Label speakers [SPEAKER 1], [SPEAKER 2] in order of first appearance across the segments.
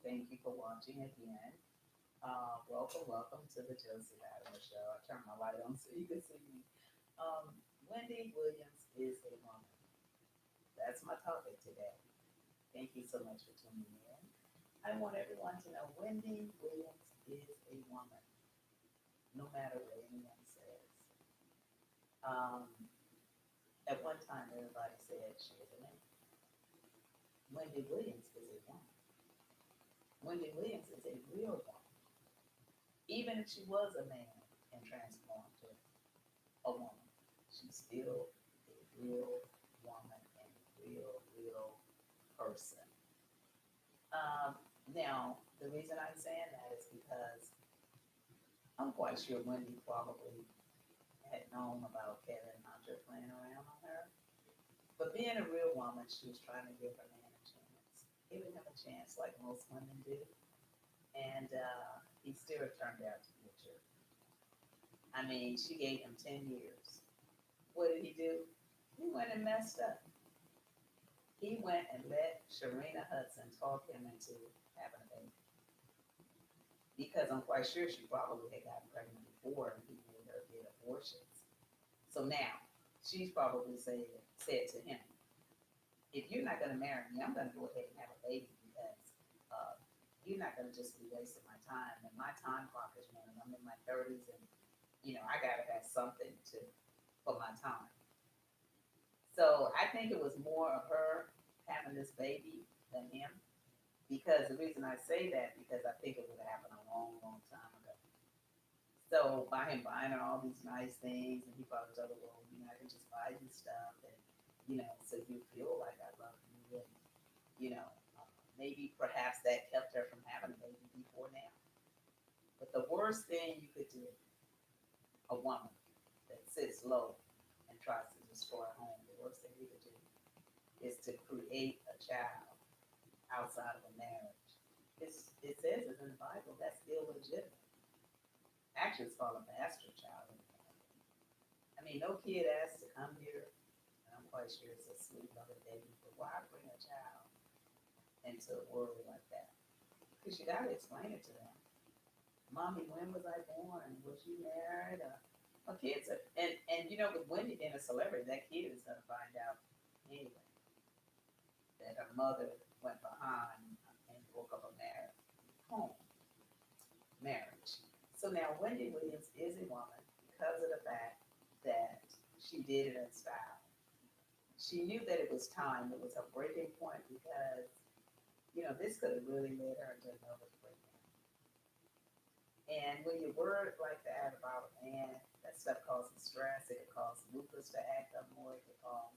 [SPEAKER 1] Thank you for watching again. Welcome to the Josie Latimer Show. I turned my light on so you can see me. Wendy Williams is a woman. That's my topic today. Thank you so much for tuning in. I want everyone to know Wendy Williams is a woman, no matter what anyone says. Um, at one time, everybody said she was a man. Wendy Williams is a woman. Wendy Williams is a real woman. Even if she was a man and transformed to a woman, she's still a real woman and a real person. Um, Now, the reason I'm saying that is because I'm quite sure Wendy probably had known about Kevin Hunter playing around on her. But being a real woman, she was trying to give her man a chance, giving him a chance like most women do. And he still turned out to be a jerk. I mean, she gave him 10 years. What did he do? He went and messed up. He went and let Sharina Hudson talk him into having a baby. Because I'm quite sure she probably had gotten pregnant before and he made her get abortions. So now she's probably said to him, if you're not going to marry me, I'm going to go ahead and have a baby because uh, you're not going to just be wasting my time. And my time clock is running. I'm in my 30s and, I got to have something to for my time. So I think it was more of her having this baby than him. Because the reason I say that, because I think it would have happened a long time ago. So by him buying her all these nice things, and he probably told her, well, I can just buy you stuff, and so you feel like I love you, and you know, maybe perhaps that kept her from having a baby before now. But the worst thing you could do, a woman that sits low and tries to destroy a home, the worst thing you could do is to create a child outside of a marriage. It says it in the Bible that's illegitimate. Actually, it's called a bastard child. I mean, no kid asked to come here, and I'm quite sure it's a sweet loving baby, but why bring a child into a world like that? Because you got to explain it to them. Mommy, when was I born? Was you married? Kids are, and with Wendy being a celebrity, that kid is going to find out anyway that her mother went behind and broke up a home marriage. So now Wendy Williams is a woman because of the fact that she did it in style. She knew that it was time. It was a breaking point because, this could have really led her into another breakdown. And when you word like that about a man, that stuff causes stress. It could cause lupus to act up more. It could cause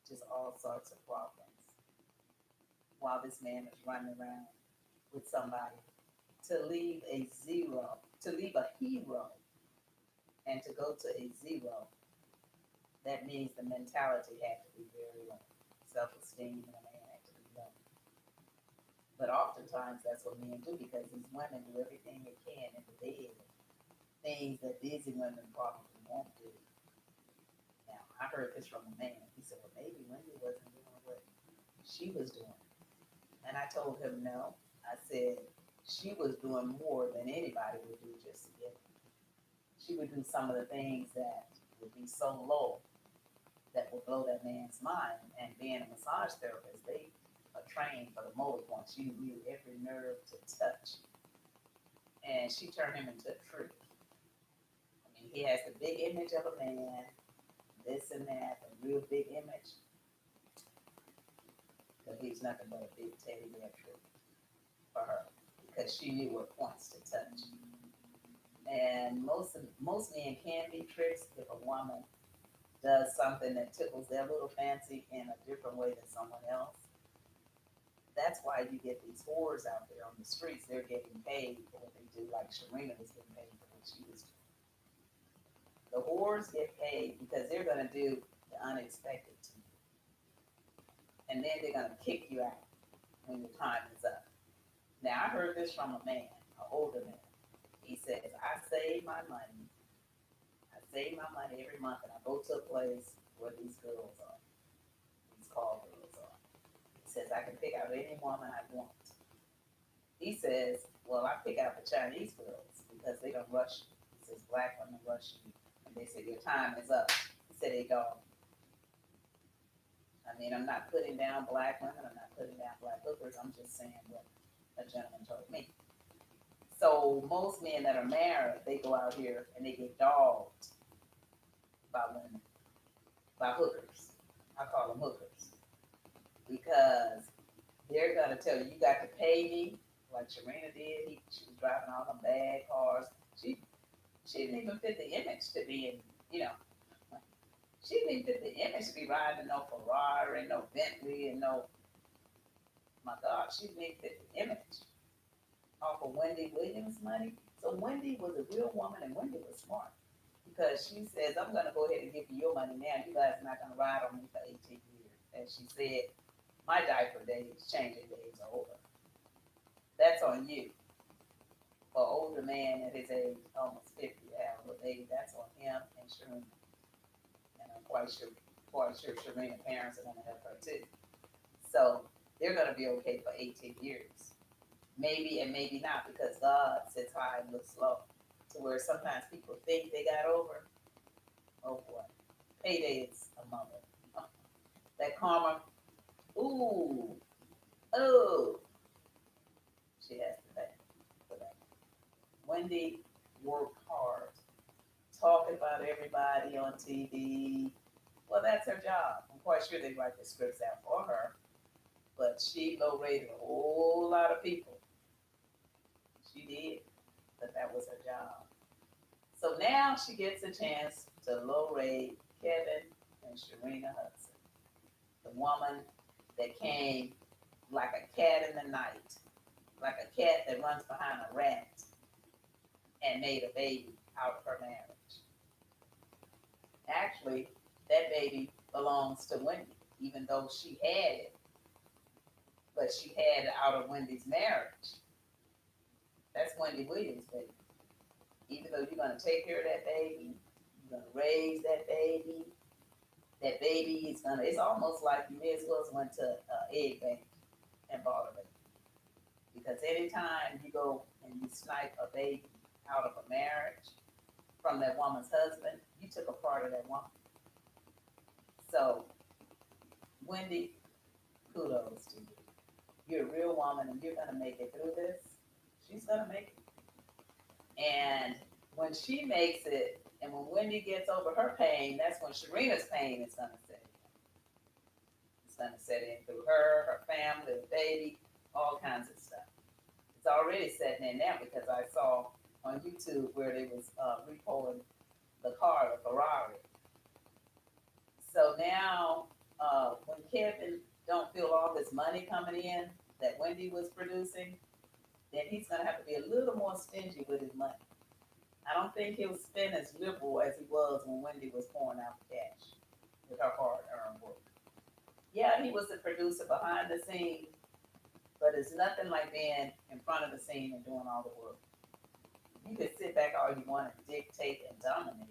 [SPEAKER 1] just all sorts of problems. While this man is running around with somebody to leave a zero, to leave a hero and to go to a zero, that means the mentality had to be very low. Self-esteem in a man had to be low. But oftentimes that's what men do because these women do everything they can in the bed, things that busy women probably won't do. Now, I heard this from a man. He said, well, maybe Wendy wasn't doing what she was doing. And I told him no. I said, she was doing more than anybody would do just to get it. She would do some of the things that would be so low that would blow that man's mind. And being a massage therapist, they are trained for the motor points. You knew every nerve to touch. And she turned him into a freak. I mean, he has the big image of a man, this and that, a real big image, but he's nothing but a big teddy bear trick for her because she knew what points to touch. And most men can be tricks if a woman does something that tickles their little fancy in a different way than someone else. That's why you get these whores out there on the streets. They're getting paid for what they do, like Sharina was getting paid for what she was doing. The whores get paid because they're going to do the unexpected to you. And then they're going to kick you out when your time is up. Now, I heard this from a man, an older man. He says, I save my money every month and I go to a place where these girls are, these call girls are. He says, I can pick out any woman I want. He says, well, I pick out the Chinese girls because they don't rush you. He says, black women rush you. And they say, your time is up. He said, they don't. I mean, I'm not putting down black women. I'm not putting down black hookers. I'm just saying what a gentleman told me. So most men that are married, they go out here and they get dogged by women, by hookers. I call them hookers because they're gonna tell you, you got to pay me, like Sharina did. She was driving all them bad cars. She she didn't even fit the image to be in, you know, she didn't even fit the image to be riding no Ferrari, no Bentley, and no, my God, she didn't even fit the image off of Wendy Williams' money. So Wendy was a real woman, and Wendy was smart because she says, I'm going to go ahead and give you your money now. You guys are not going to ride on me for 18 years. And she said, my diaper days, changing days are over. That's on you. For an older man at his age, almost 50, to have a baby, that's on him and Sharina. And I'm quite sure Sharina's parents are going to help her too. So they're going to be okay for 18 years. Maybe and maybe not, because God sits high and looks low. To where sometimes people think they got over. Oh boy. Payday is a moment. That karma, ooh, oh, she has to pay for that. Wendy worked hard, talking about everybody on TV. Well, that's her job. I'm quite sure they write the scripts out for her, but she low rated a whole lot of people. She did, but that was her job. So now she gets a chance to low rate Kevin and Sharina Hudson, the woman that came like a cat in the night, like a cat that runs behind a rat and made a baby out of her marriage. Actually, that baby belongs to Wendy, even though she had it, but she had it out of Wendy's marriage. That's Wendy Williams' baby. Even though you're going to take care of that baby, you're going to raise that baby is going to, it's almost like you may as well went to an egg bank and bought a baby. Because anytime you go and you snipe a baby out of a marriage from that woman's husband, you took a part of that woman. So, Wendy, kudos to you. You're a real woman and you're going to make it through this. She's going to make it. And when she makes it, and when Wendy gets over her pain, that's when Sharina's pain is going to set in. It's going to set in through her family, the baby, all kinds of stuff. It's already setting in now because I saw on YouTube where they was repoing the car, the Ferrari. So now, when Kevin don't feel all this money coming in that Wendy was producing, then he's going to have to be a little more stingy with his money. I don't think he'll spend as liberal as he was when Wendy was pouring out the cash with her hard-earned work. Yeah, he was the producer behind the scene, but it's nothing like being in front of the scene and doing all the work. You can sit back all you want and dictate and dominate,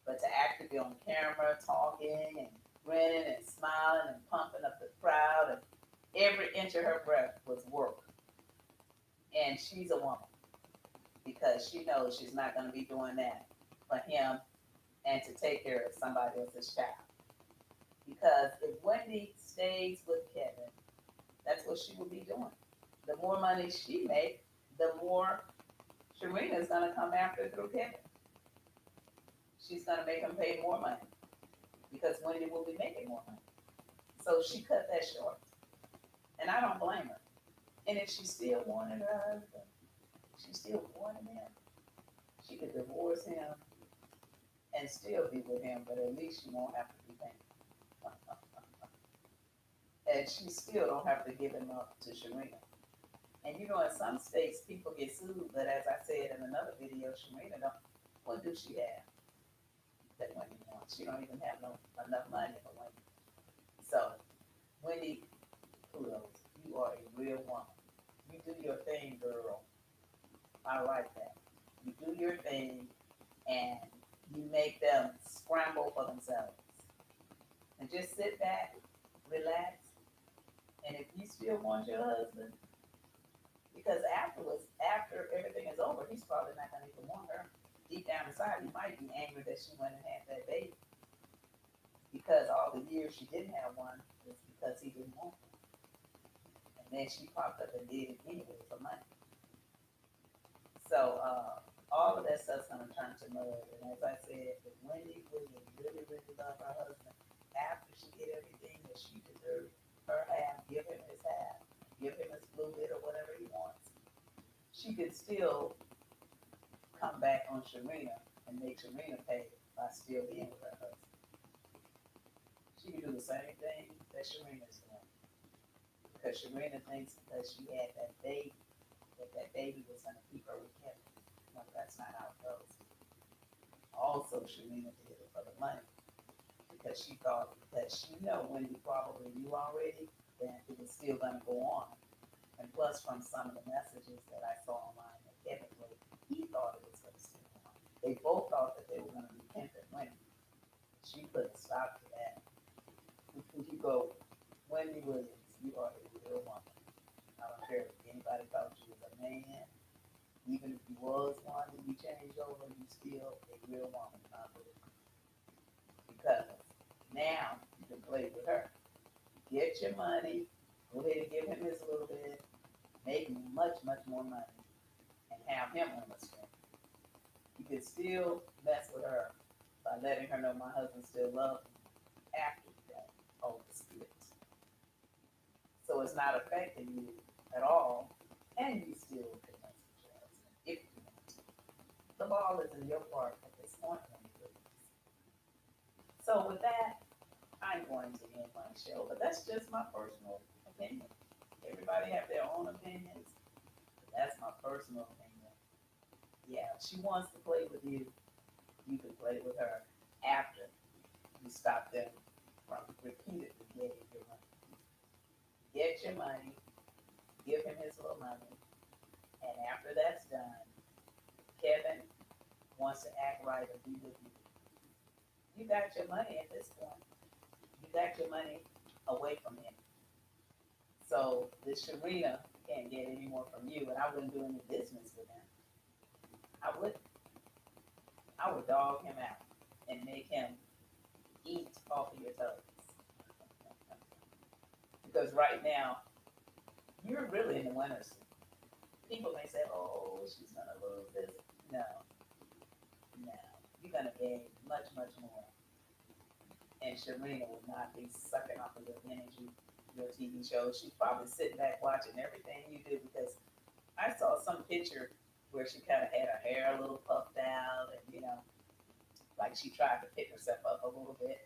[SPEAKER 1] but to actually be on camera talking and grinning and smiling and pumping up the crowd, and every inch of her breath was work. And she's a woman because she knows she's not going to be doing that for him and to take care of somebody else's child. Because if Wendy stays with Kevin, that's what she will be doing. The more money she makes, the more Sharina is going to come after through Kevin. She's going to make him pay more money because Wendy will be making more money. So she cut that short. And I don't blame her. And if she still wanted her husband, she still wanted him, she could divorce him and still be with him, but at least she won't have to be paying. And she still don't have to give him up to Sharina. And you know, in some states, people get sued, but as I said in another video, Sharina don't, what do she have that Wendy wants? She don't even have enough money for Wendy. So, Wendy, kudos. You are a real woman. You do your thing, girl. I like that. You do your thing, and you make them scramble for themselves. And just sit back, relax, and if you still want your husband, Because afterwards, after everything is over, he's probably not gonna even want her. Deep down inside, he might be angry that she went and had that baby because all the years she didn't have one was because he didn't want one. And then she popped up and did it anyway for money. So all of that stuff's gonna turn to mud. And as I said, if Wendy Williams really, really love her husband, after she get everything that she deserves, her half, give him his half, give him his blue bit or whatever he wants, she could still come back on Sharina and make Sharina pay by still being with her husband. She can do the same thing that Sharina's doing. Because Sharina thinks because she had that baby, that baby was going to keep her with Kevin. No, that's not how it goes. Also, Sharina did it for the money. Because she thought that she know Wendy probably knew already that it was still going to go on. And plus, from some of the messages that I saw online that Kevin wrote, he thought it was going to still go on. They both thought that they were going to be pimping Wendy. She put a stop to that. If you go, Wendy Williams, you are a real woman. I don't care if anybody thought you was a man. Even if you was one and you changed over, you still a real woman, I believe. Because now you can play with her. Get your money, go ahead and give him his little bit, make much, much more money, and have him on the string. You can still mess with her by letting her know my husband still loves me after that whole split. So it's not affecting you at all, and you still can mess with your husband if you want to. The ball is in your part at this point, so with that, I'm going to end my show, but that's just my personal opinion. Everybody have their own opinions, but that's my personal opinion. Yeah, if she wants to play with you, you can play with her after you stop them from repeatedly getting your money. Get your money, give him his little money, and after that's done, Kevin wants to act right or be with you. You got your money at this point. You got your money away from him. So this Sharina can't get any more from you, and I wouldn't do any business with him. I would dog him out and make him eat off of your toes. Because right now, you're really in the winner's seat. People may say, oh, she's going to lose this. No. You're going to gain much, much more. And Sharina will not be sucking off of your energy, your TV shows. She's probably sitting back watching everything you do because I saw some picture where she kind of had her hair a little puffed out and, like she tried to pick herself up a little bit.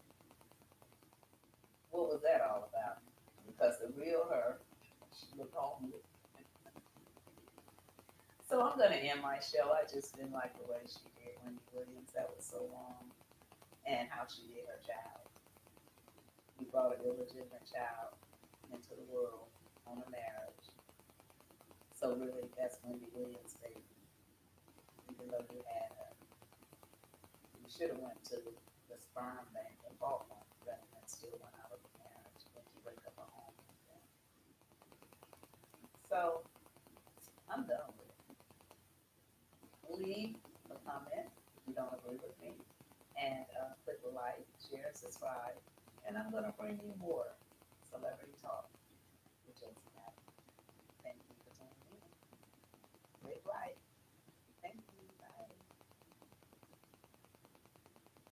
[SPEAKER 1] What was that all about? Because the real her, she looked homely. So I'm going to end my show. I just didn't like the way she did Wendy Williams. That was so long. And how she did her child. You brought an illegitimate child into the world on a marriage. So really, that's Wendy Williams' baby. Even though you had her. You should have went to the sperm bank and bought one rather than still went out of the marriage when you break up a home. So I'm done with it. Leave a comment if you don't agree with me. And click the like, share, subscribe. And I'm going to bring you more celebrity talk with Josie Madden. Thank you for tuning in. Great life.